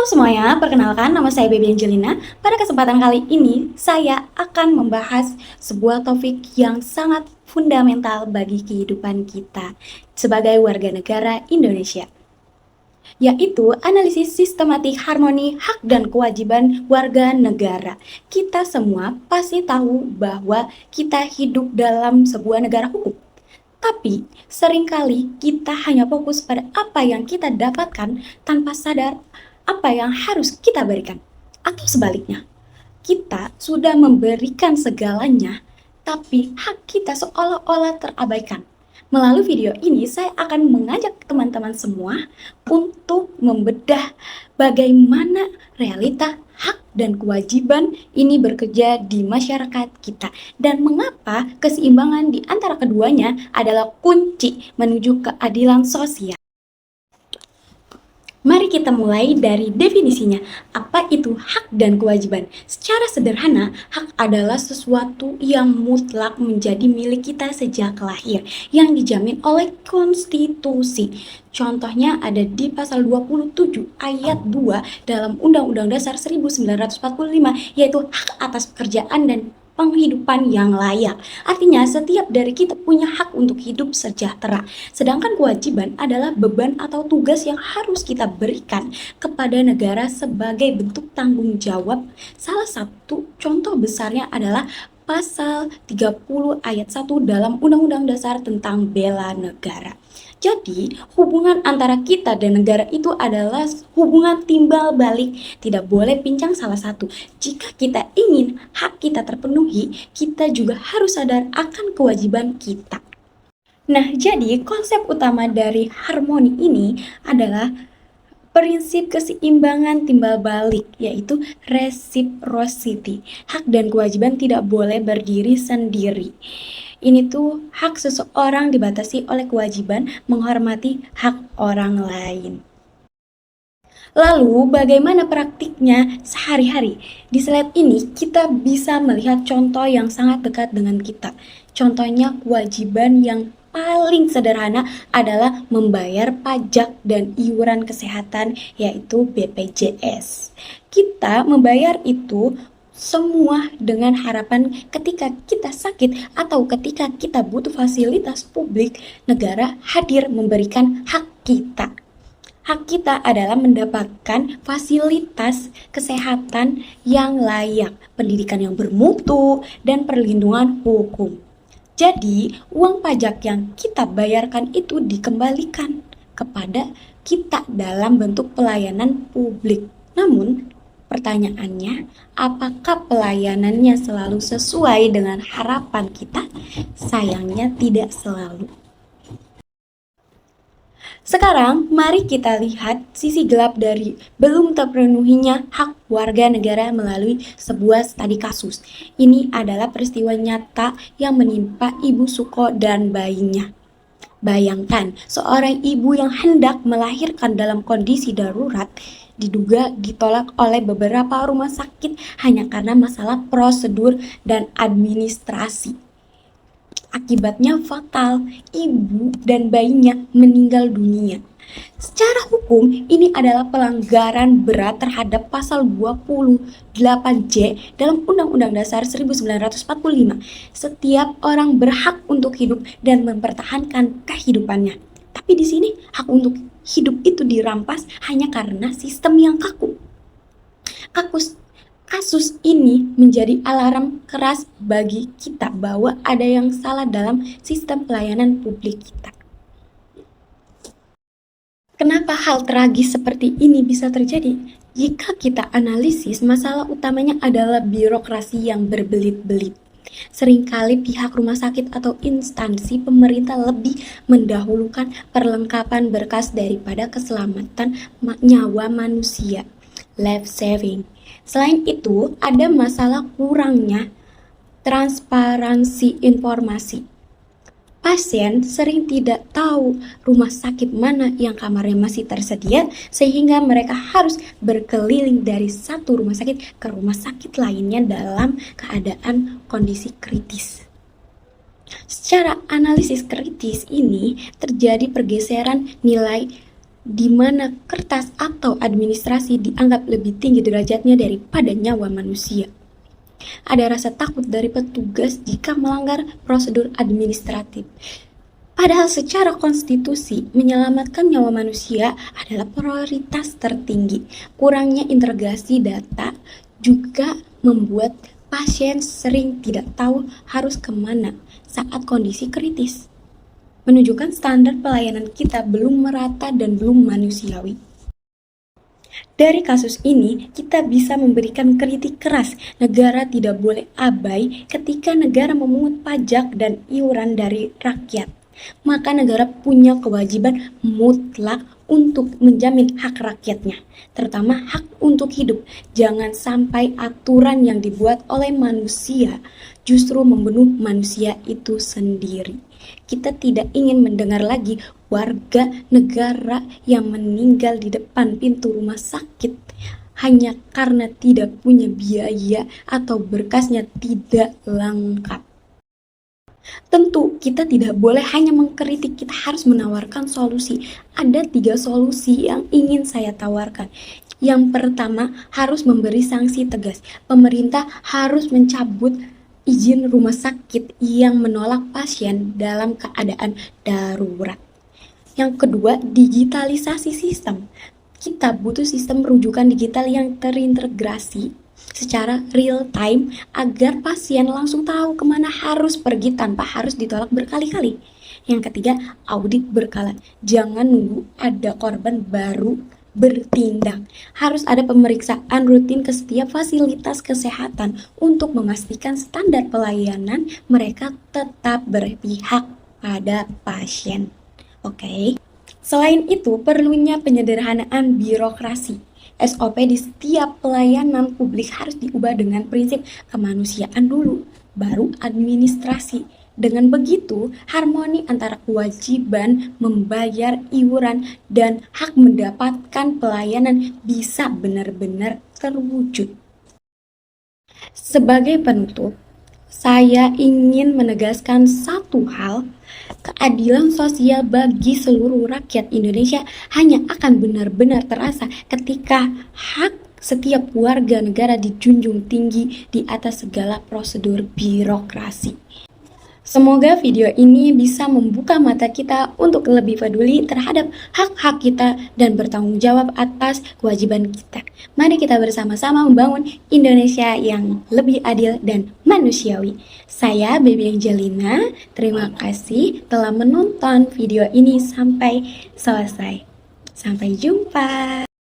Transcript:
Halo semuanya, perkenalkan nama saya Baby Angelina. Pada kesempatan kali ini, saya akan membahas sebuah topik yang sangat fundamental bagi kehidupan kita sebagai warga negara Indonesia, yaitu analisis sistematik harmoni hak dan kewajiban warga negara. Kita semua pasti tahu bahwa kita hidup dalam sebuah negara hukum. Tapi, seringkali kita hanya fokus pada apa yang kita dapatkan tanpa sadar apa yang harus kita berikan. Atau sebaliknya, kita sudah memberikan segalanya, tapi hak kita seolah-olah terabaikan. Melalui video ini, saya akan mengajak teman-teman semua untuk membedah bagaimana realita hak dan kewajiban ini bekerja di masyarakat kita, dan mengapa keseimbangan di antara keduanya adalah kunci menuju keadilan sosial. Mari kita mulai dari definisinya. Apa itu hak dan kewajiban? Secara sederhana, hak adalah sesuatu yang mutlak menjadi milik kita sejak lahir, yang dijamin oleh konstitusi. Contohnya ada di pasal 27 ayat 2 dalam Undang-Undang Dasar 1945, yaitu hak atas pekerjaan dan penghidupan yang layak. Artinya setiap dari kita punya hak untuk hidup sejahtera. Sedangkan kewajiban adalah beban atau tugas yang harus kita berikan kepada negara sebagai bentuk tanggung jawab. Salah satu contoh besarnya adalah pasal 30 ayat 1 dalam Undang-Undang Dasar tentang bela negara. Jadi, hubungan antara kita dan negara itu adalah hubungan timbal balik, tidak boleh pincang salah satu. Jika kita ingin hak kita terpenuhi, kita juga harus sadar akan kewajiban kita. Nah, jadi konsep utama dari harmoni ini adalah prinsip keseimbangan timbal balik, yaitu reciprocity. Hak dan kewajiban tidak boleh berdiri sendiri. Ini tuh hak seseorang dibatasi oleh kewajiban menghormati hak orang lain. Lalu bagaimana praktiknya sehari-hari? Di slide ini kita bisa melihat contoh yang sangat dekat dengan kita. Contohnya kewajiban yang paling sederhana adalah membayar pajak dan iuran kesehatan, yaitu BPJS. Kita membayar itu semua dengan harapan ketika kita sakit atau ketika kita butuh fasilitas publik, negara hadir memberikan hak kita. Hak kita adalah mendapatkan fasilitas kesehatan yang layak, pendidikan yang bermutu, dan perlindungan hukum. Jadi, uang pajak yang kita bayarkan itu dikembalikan kepada kita dalam bentuk pelayanan publik. Namun, pertanyaannya, apakah pelayanannya selalu sesuai dengan harapan kita? Sayangnya tidak selalu. Sekarang, mari kita lihat sisi gelap dari belum terpenuhinya hak warga negara melalui sebuah studi kasus. Ini adalah peristiwa nyata yang menimpa Ibu Suko dan bayinya. Bayangkan, seorang ibu yang hendak melahirkan dalam kondisi darurat diduga ditolak oleh beberapa rumah sakit hanya karena masalah prosedur dan administrasi. Akibatnya fatal, ibu dan bayinya meninggal dunia. Secara hukum, ini adalah pelanggaran berat terhadap pasal 28J dalam Undang-Undang Dasar 1945. Setiap orang berhak untuk hidup dan mempertahankan kehidupannya. Tapi di sini hak untuk hidup itu dirampas hanya karena sistem yang kaku. Kasus ini menjadi alarm keras bagi kita bahwa ada yang salah dalam sistem pelayanan publik kita. Kenapa hal tragis seperti ini bisa terjadi? Jika kita analisis, masalah utamanya adalah birokrasi yang berbelit-belit. Seringkali pihak rumah sakit atau instansi pemerintah lebih mendahulukan perlengkapan berkas daripada keselamatan nyawa manusia. Life saving. Selain itu, ada masalah kurangnya transparansi informasi. Pasien sering tidak tahu rumah sakit mana yang kamarnya masih tersedia, sehingga mereka harus berkeliling dari satu rumah sakit ke rumah sakit lainnya dalam keadaan kondisi kritis. Secara analisis kritis ini terjadi pergeseran nilai di mana kertas atau administrasi dianggap lebih tinggi derajatnya daripada nyawa manusia. Ada rasa takut dari petugas jika melanggar prosedur administratif. Padahal secara konstitusi, menyelamatkan nyawa manusia adalah prioritas tertinggi. Kurangnya integrasi data juga membuat pasien sering tidak tahu harus kemana saat kondisi kritis. Menunjukkan standar pelayanan kita belum merata dan belum manusiawi. Dari kasus ini, kita bisa memberikan kritik keras. Negara tidak boleh abai ketika negara memungut pajak dan iuran dari rakyat. Maka negara punya kewajiban mutlak untuk menjamin hak rakyatnya, terutama hak untuk hidup. Jangan sampai aturan yang dibuat oleh manusia justru membunuh manusia itu sendiri. Kita tidak ingin mendengar lagi warga negara yang meninggal di depan pintu rumah sakit hanya karena tidak punya biaya atau berkasnya tidak lengkap. Tentu kita tidak boleh hanya mengkritik, kita harus menawarkan solusi. Ada 3 solusi yang ingin saya tawarkan. Yang pertama, harus memberi sanksi tegas. Pemerintah harus mencabut izin rumah sakit yang menolak pasien dalam keadaan darurat. Yang kedua, digitalisasi sistem. Kita butuh sistem rujukan digital yang terintegrasi secara real time agar pasien langsung tahu kemana harus pergi tanpa harus ditolak berkali-kali. Yang ketiga, audit berkala. Jangan nunggu ada korban baru bertindak. Harus ada pemeriksaan rutin ke setiap fasilitas kesehatan untuk memastikan standar pelayanan mereka tetap berpihak pada pasien. Oke. Selain itu, perlunya penyederhanaan birokrasi. SOP di setiap pelayanan publik harus diubah dengan prinsip kemanusiaan dulu, baru administrasi. Dengan begitu, harmoni antara kewajiban membayar iuran dan hak mendapatkan pelayanan bisa benar-benar terwujud. Sebagai penutup, saya ingin menegaskan satu hal. Keadilan sosial bagi seluruh rakyat Indonesia hanya akan benar-benar terasa ketika hak setiap warga negara dijunjung tinggi di atas segala prosedur birokrasi. Semoga video ini bisa membuka mata kita untuk lebih peduli terhadap hak-hak kita dan bertanggung jawab atas kewajiban kita. Mari kita bersama-sama membangun Indonesia yang lebih adil dan manusiawi. Saya Baby Angelina, terima kasih telah menonton video ini sampai selesai. Sampai jumpa.